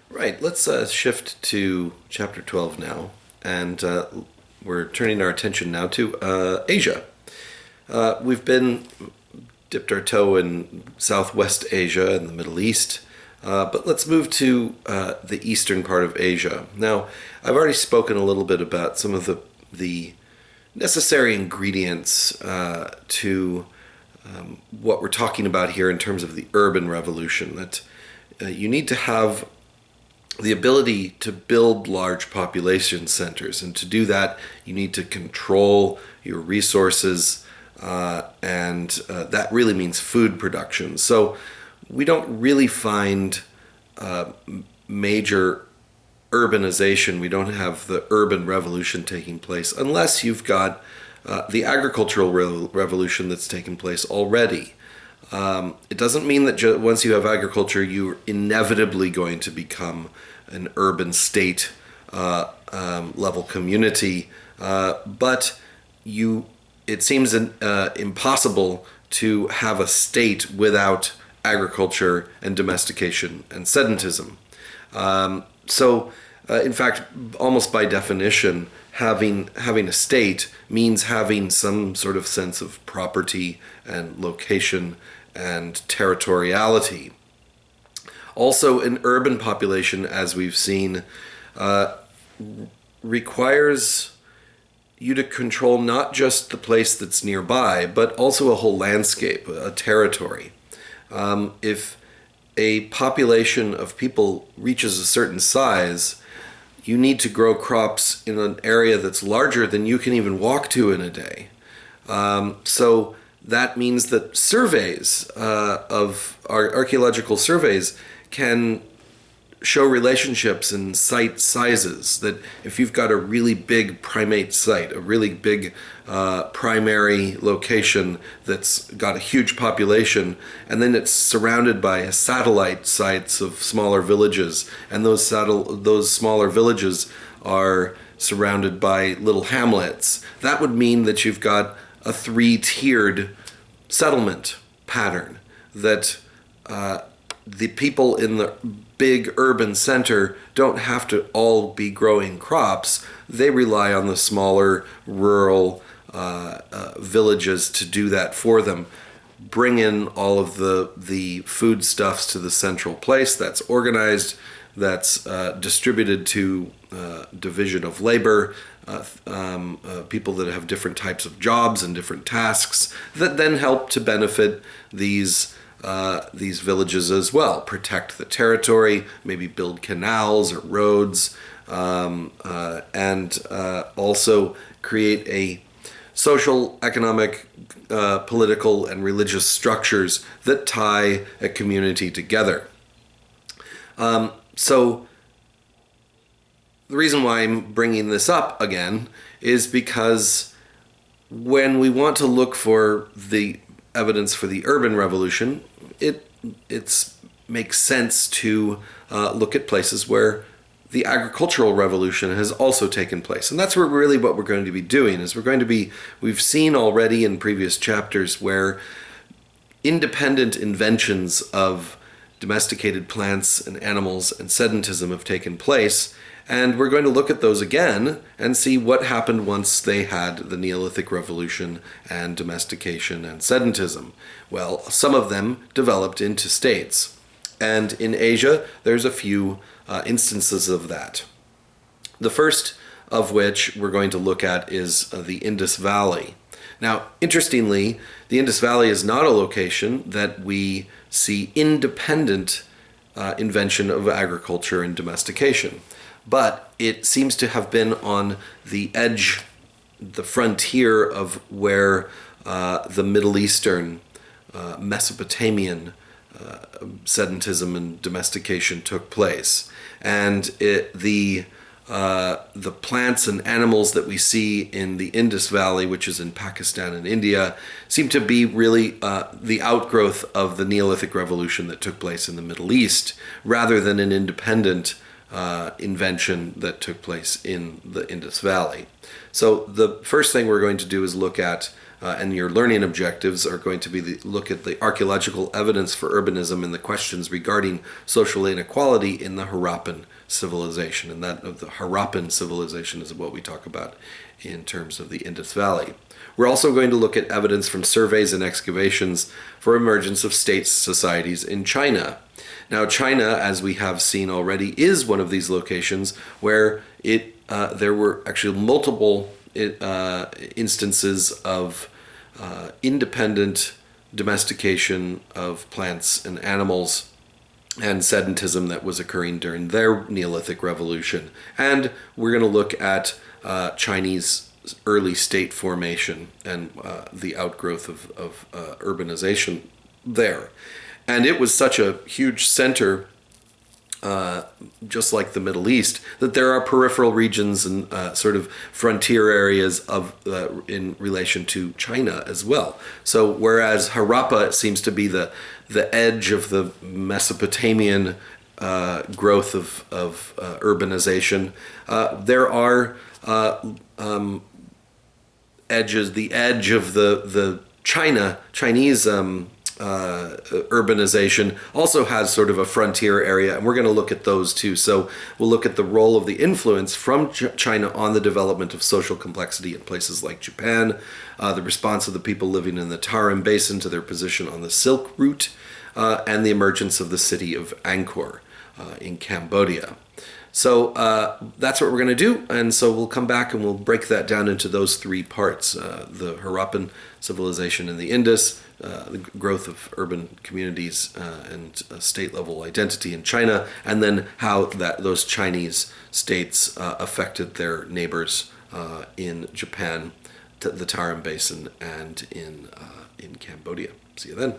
Right, let's shift to chapter 12 now, and we're turning our attention now to Asia. We've been dipped our toe in Southwest Asia and the Middle East, but let's move to the eastern part of Asia. Now, I've already spoken a little bit about some of the necessary ingredients to what we're talking about here in terms of the urban revolution, that you need to have the ability to build large population centers. And to do that, you need to control your resources, and that really means food production. So we don't really find major urbanization. We don't have the urban revolution taking place unless you've got the agricultural revolution that's taken place already. It doesn't mean that once you have agriculture, you're inevitably going to become an urban state level community, but it seems impossible to have a state without agriculture and domestication and sedentism. In fact, almost by definition, having a state means having some sort of sense of property and location and territoriality. Also, an urban population, as we've seen, requires you to control not just the place that's nearby, but also a whole landscape, a territory. If a population of people reaches a certain size, you need to grow crops in an area that's larger than you can even walk to in a day. So that means that surveys of archaeological surveys can show relationships in site sizes, that if you've got a really big primate site, a really big primary location that's got a huge population, and then it's surrounded by satellite sites of smaller villages, and those smaller villages are surrounded by little hamlets, that would mean that you've got a three-tiered settlement pattern, that the people in the big urban center don't have to all be growing crops. They rely on the smaller rural villages to do that for them. Bring in all of the foodstuffs to the central place that's organized, that's distributed to division of labor, people that have different types of jobs and different tasks that then help to benefit these villages as well, protect the territory, maybe build canals or roads, and also create a social, economic, political, and religious structures that tie a community together. So the reason why I'm bringing this up again is because when we want to look for the evidence for the urban revolution, it makes sense to look at places where the agricultural revolution has also taken place. And that's what we're going to be doing, is we've seen already in previous chapters where independent inventions of domesticated plants and animals and sedentism have taken place, and we're going to look at those again and see what happened once they had the Neolithic Revolution and domestication and sedentism. Well, some of them developed into states. And in Asia, there's a few instances of that. The first of which we're going to look at is the Indus Valley. Now, interestingly, the Indus Valley is not a location that we see independent invention of agriculture and domestication. But it seems to have been on the edge, the frontier of where the Middle Eastern, Mesopotamian sedentism and domestication took place. And the plants and animals that we see in the Indus Valley, which is in Pakistan and India, seem to be really the outgrowth of the Neolithic Revolution that took place in the Middle East, rather than an independent invention that took place in the Indus Valley. So the first thing we're going to do is look at and your learning objectives are going to be look at the archaeological evidence for urbanism and the questions regarding social inequality in the Harappan civilization. And that of the Harappan civilization is what we talk about in terms of the Indus Valley. We're also going to look at evidence from surveys and excavations for emergence of state societies in China. Now, China, as we have seen already, is one of these locations where there were actually multiple instances of independent domestication of plants and animals and sedentism that was occurring during their Neolithic revolution. And we're going to look at Chinese early state formation and the outgrowth of urbanization there. And it was such a huge center, just like the Middle East, that there are peripheral regions and sort of frontier areas in relation to China as well. So whereas Harappa seems to be the edge of the Mesopotamian growth of urbanization, there are edges. The edge of the Chinese urbanization also has sort of a frontier area, and we're going to look at those too. So we'll look at the role of the influence from China on the development of social complexity in places like Japan, the response of the people living in the Tarim Basin to their position on the Silk Route, and the emergence of the city of Angkor in Cambodia. So that's what we're going to do, and so we'll come back and we'll break that down into those three parts: the Harappan civilization in the Indus, the growth of urban communities and state-level identity in China, and then how those Chinese states affected their neighbors in Japan, the Tarim Basin, and in Cambodia. See you then.